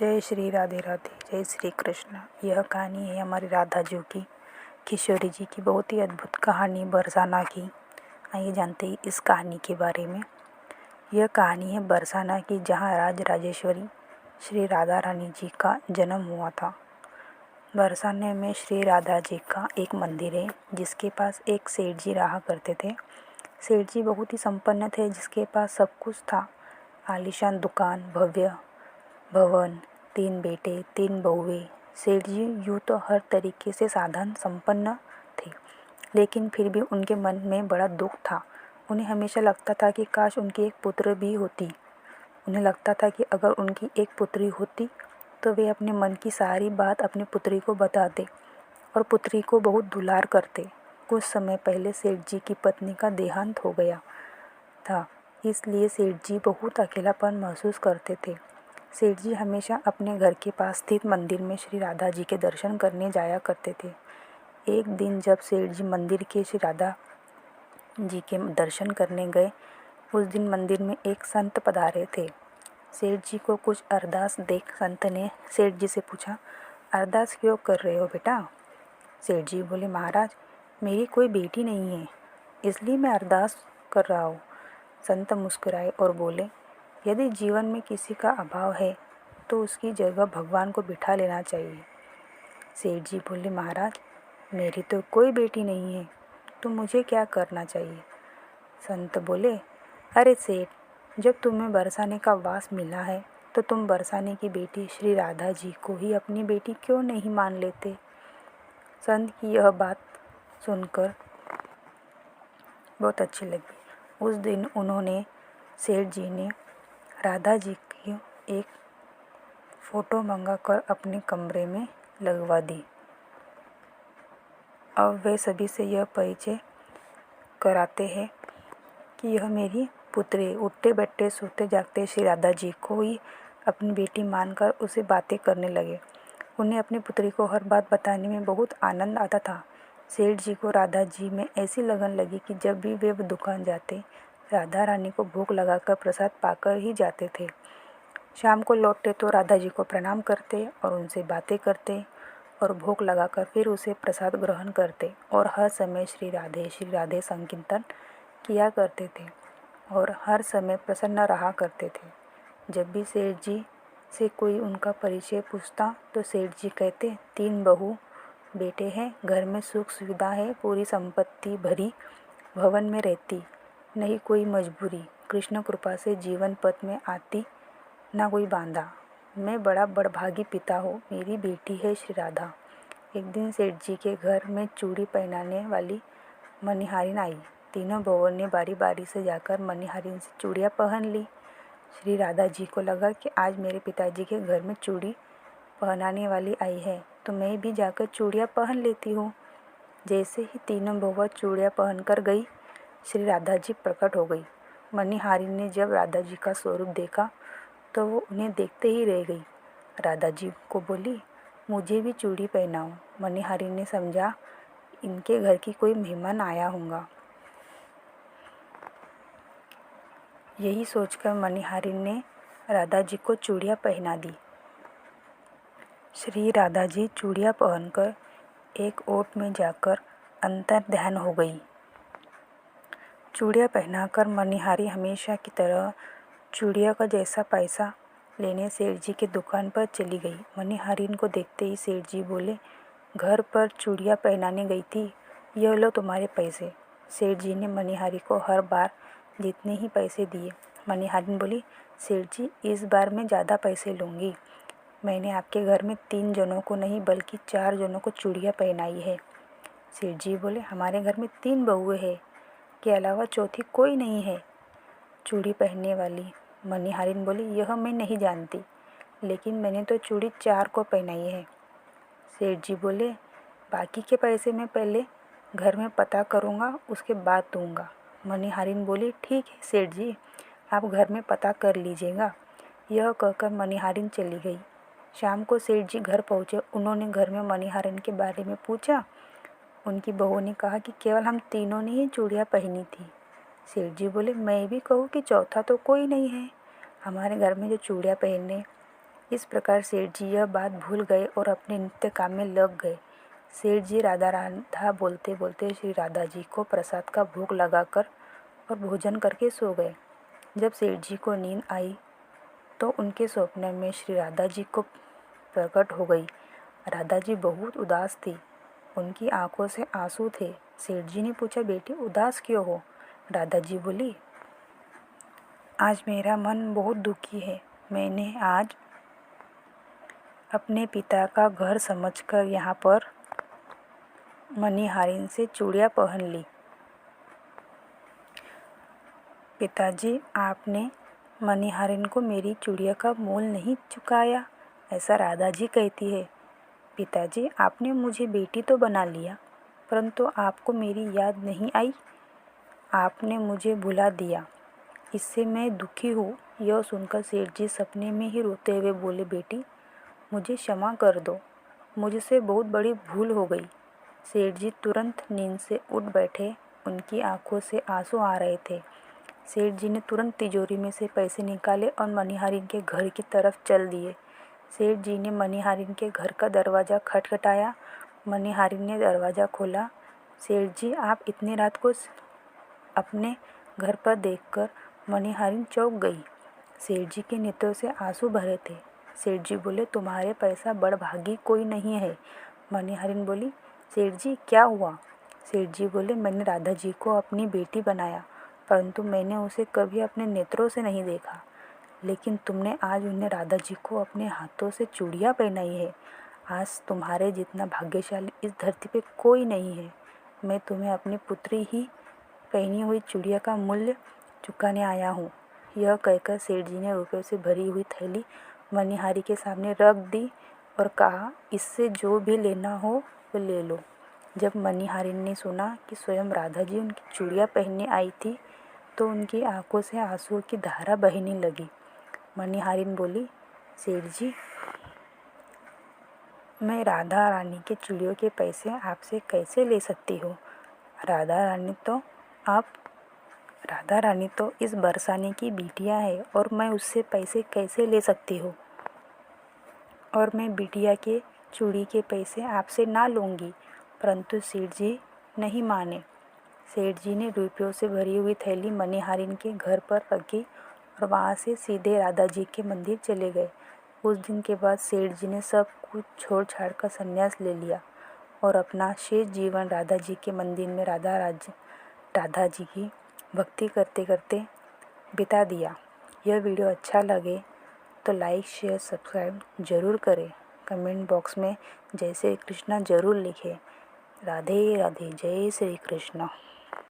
जय श्री राधे राधे, जय श्री कृष्ण। यह कहानी है हमारी राधा जी की, किशोरी जी की बहुत ही अद्भुत कहानी बरसाना की। आइए जानते हैं इस कहानी के बारे में। यह कहानी है बरसाना की, जहाँ राज राजेश्वरी श्री राधा रानी जी का जन्म हुआ था। बरसाने में श्री राधा जी का एक मंदिर है, जिसके पास एक सेठ जी रहा करते थे। सेठ जी बहुत ही संपन्न थे, जिसके पास सब कुछ था। आलीशान दुकान, भव्य भवन, 3 बेटे, 3 बहुएं। सेठ जी यूँ तो हर तरीके से साधन संपन्न थे, लेकिन फिर भी उनके मन में बड़ा दुख था। उन्हें हमेशा लगता था कि काश उनकी एक पुत्र भी होती। उन्हें लगता था कि अगर उनकी एक पुत्री होती तो वे अपने मन की सारी बात अपनी पुत्री को बताते और पुत्री को बहुत दुलार करते। कुछ समय पहले सेठ जी की पत्नी का देहांत हो गया था, इसलिए सेठ जी बहुत अकेलापन महसूस करते थे। सेठ जी हमेशा अपने घर के पास स्थित मंदिर में श्री राधा जी के दर्शन करने जाया करते थे। एक दिन जब सेठ जी मंदिर के श्री राधा जी के दर्शन करने गए, उस दिन मंदिर में एक संत पधारे थे। सेठ जी को कुछ अरदास देख संत ने सेठ जी से पूछा, अरदास क्यों कर रहे हो बेटा? सेठ जी बोले, महाराज, मेरी कोई बेटी नहीं है, इसलिए मैं अरदास कर रहा हूँ। संत मुस्कुराए और बोले, यदि जीवन में किसी का अभाव है तो उसकी जगह भगवान को बिठा लेना चाहिए। सेठ जी बोले, महाराज, मेरी तो कोई बेटी नहीं है, तो मुझे क्या करना चाहिए? संत बोले, अरे सेठ, जब तुम्हें बरसाने का वास मिला है तो तुम बरसाने की बेटी श्री राधा जी को ही अपनी बेटी क्यों नहीं मान लेते? संत की यह बात सुनकर बहुत अच्छी लगी। उस दिन उन्होंने सेठ जी ने राधा जी की एक फ़ोटो मंगाकर अपने कमरे में लगवा दी। अब वे सभी से यह परिचय कराते हैं कि यह मेरी पुत्री। उठते बैठते सोते जागते श्री राधा जी को ही अपनी बेटी मानकर उसे बातें करने लगे। उन्हें अपनी पुत्री को हर बात बताने में बहुत आनंद आता था। सेठ जी को राधा जी में ऐसी लगन लगी कि जब भी वे दुकान जाते, राधा रानी को भोग लगाकर प्रसाद पाकर ही जाते थे। शाम को लौटते तो राधा जी को प्रणाम करते और उनसे बातें करते और भोग लगाकर फिर उसे प्रसाद ग्रहण करते और हर समय श्री राधे संकीर्तन किया करते थे और हर समय प्रसन्न रहा करते थे। जब भी सेठ जी से कोई उनका परिचय पूछता तो सेठ जी कहते, 3 बहू बेटे हैं, घर में सुख सुविधा है, पूरी संपत्ति भरी भवन में रहती, नहीं कोई मजबूरी, कृष्ण कृपा से जीवन पथ में आती, ना कोई बांधा। मैं बड़ा बड़भागी पिता हूँ, मेरी बेटी है श्री राधा। एक दिन सेठ जी के घर में चूड़ी पहनाने वाली मनिहारिन आई। तीनों बहुओं ने बारी बारी से जाकर मनिहारिन से चूड़ियाँ पहन ली। श्री राधा जी को लगा कि आज मेरे पिताजी के घर में चूड़ी पहनाने वाली आई है, तो मैं भी जाकर चूड़ियाँ पहन लेती हूँ। जैसे ही तीनों बहुआ चूड़ियाँ पहनकर गई, श्री राधा जी प्रकट हो गई। मनिहारिन ने जब राधा जी का स्वरूप देखा तो वो उन्हें देखते ही रह गई। राधा जी को बोली, मुझे भी चूड़ी पहनाओ। मनिहारिन ने समझा इनके घर की कोई मेहमान आया होगा। यही सोचकर मनिहारिन ने राधा जी को चूड़ियाँ पहना दी। श्री राधा जी चूड़ियाँ पहनकर एक ओट में जाकर अंतर ध्यान हो गई। चूड़ियाँ पहनाकर मनिहारी हमेशा की तरह चूड़ियों का जैसा पैसा लेने सेठ जी की दुकान पर चली गई। मनिहारिन को देखते ही सेठ जी बोले, घर पर चूड़ियाँ पहनाने गई थी, यह लो तुम्हारे पैसे। सेठ जी ने मनिहारी को हर बार जितने ही पैसे दिए। मनिहारिन बोली, सेठ जी, इस बार मैं ज़्यादा पैसे लूँगी। मैंने आपके घर में 3 जनों को नहीं बल्कि 4 जनों को चूड़ियाँ पहनाई है। सेठ जी बोले, हमारे घर में 3 बहुएं हैं के अलावा चौथी कोई नहीं है चूड़ी पहनने वाली। मनिहारिन बोली, यह मैं नहीं जानती, लेकिन मैंने तो चूड़ी 4 को पहनाई है। सेठ जी बोले, बाकी के पैसे मैं पहले घर में पता करूँगा, उसके बाद दूँगा। मनिहारिन बोली, ठीक है सेठ जी, आप घर में पता कर लीजिएगा। यह कहकर मनिहारिन चली गई। शाम को सेठ जी घर पहुँचे। उन्होंने घर में मनिहारिन के बारे में पूछा। उनकी बहू ने कहा कि केवल हम तीनों ने ही चूड़ियाँ पहनी थी। सेठ जी बोले, मैं भी कहूँ कि चौथा तो कोई नहीं है। हमारे घर में जो चूड़ियाँ पहनने इस प्रकार सेठ जी यह बात भूल गए और अपने नित्य काम में लग गए। सेठ जी राधा राधा बोलते बोलते श्री राधा जी को प्रसाद का भोग लगाकर और भोजन करके सो गए। जब सेठ जी को नींद आई तो उनके स्वप्न में श्री राधा जी को प्रकट हो गई। राधा जी बहुत उदास थी, उनकी आंखों से आंसू थे। सेठ जी ने पूछा, बेटी उदास क्यों हो? राधा जी बोली, आज मेरा मन बहुत दुखी है। मैंने आज अपने पिता का घर समझकर यहाँ पर मणिहारिन से चूड़ियाँ पहन ली। पिताजी, आपने मणिहारिन को मेरी चूड़ियों का मोल नहीं चुकाया, ऐसा राधा जी कहती है। पिताजी, आपने मुझे बेटी तो बना लिया, परंतु आपको मेरी याद नहीं आई, आपने मुझे भुला दिया, इससे मैं दुखी हूँ। यह सुनकर सेठ जी सपने में ही रोते हुए बोले, बेटी मुझे क्षमा कर दो, मुझसे बहुत बड़ी भूल हो गई। सेठ जी तुरंत नींद से उठ बैठे, उनकी आंखों से आंसू आ रहे थे। सेठ जी ने तुरंत तिजोरी में से पैसे निकाले और मणिहारिन के घर की तरफ चल दिए। सेठ जी ने मणिहारिन के घर का दरवाज़ा खटखटाया। मणिहारिन ने दरवाज़ा खोला। सेठ जी, आप इतनी रात को अपने घर पर देखकर मणिहारिन चौंक गई। सेठ जी के नेत्रों से आंसू भरे थे। सेठ जी बोले, तुम्हारे पैसा बड़भागी कोई नहीं है। मणिहारिन बोली, सेठ जी क्या हुआ? सेठ जी बोले, मैंने राधा जी को अपनी बेटी बनाया, परंतु मैंने उसे कभी अपने नेत्रों से नहीं देखा, लेकिन तुमने आज उन्हें राधा जी को अपने हाथों से चूड़ियाँ पहनाई है। आज तुम्हारे जितना भाग्यशाली इस धरती पे कोई नहीं है। मैं तुम्हें अपनी पुत्री ही पहनी हुई चूड़ियों का मूल्य चुकाने आया हूँ। यह कहकर सेठ जी ने रुपयों से भरी हुई थैली मणिहारी के सामने रख दी और कहा, इससे जो भी लेना हो वो ले लो। जब मणिहारिन ने सुना कि स्वयं राधा जी उनकी चूड़ियाँ पहनने आई थी तो उनकी आंखों से आंसुओं की धारा बहने लगी। मणिहारिन बोली, सेठ जी, मैं राधा रानी के चूड़ियों के पैसे आपसे कैसे ले सकती हूँ? राधा रानी तो इस बरसाने की बिटिया है और मैं उससे पैसे कैसे ले सकती हूँ? और मैं बिटिया के चूड़ी के पैसे आपसे ना लूँगी। परंतु सेठ जी नहीं माने। सेठ जी ने रुपयों से भरी हुई थैली मणिहारिन के घर पर रखी और वहाँ से सीधे राधा जी के मंदिर चले गए। उस दिन के बाद सेठ जी ने सब कुछ छोड़ छाड़ कर संन्यास ले लिया और अपना शेष जीवन राधा जी के मंदिर में राधा जी की भक्ति करते करते बिता दिया। यह वीडियो अच्छा लगे तो लाइक शेयर सब्सक्राइब ज़रूर करें। कमेंट बॉक्स में जय श्री कृष्णा ज़रूर लिखें। राधे राधे, जय श्री कृष्ण।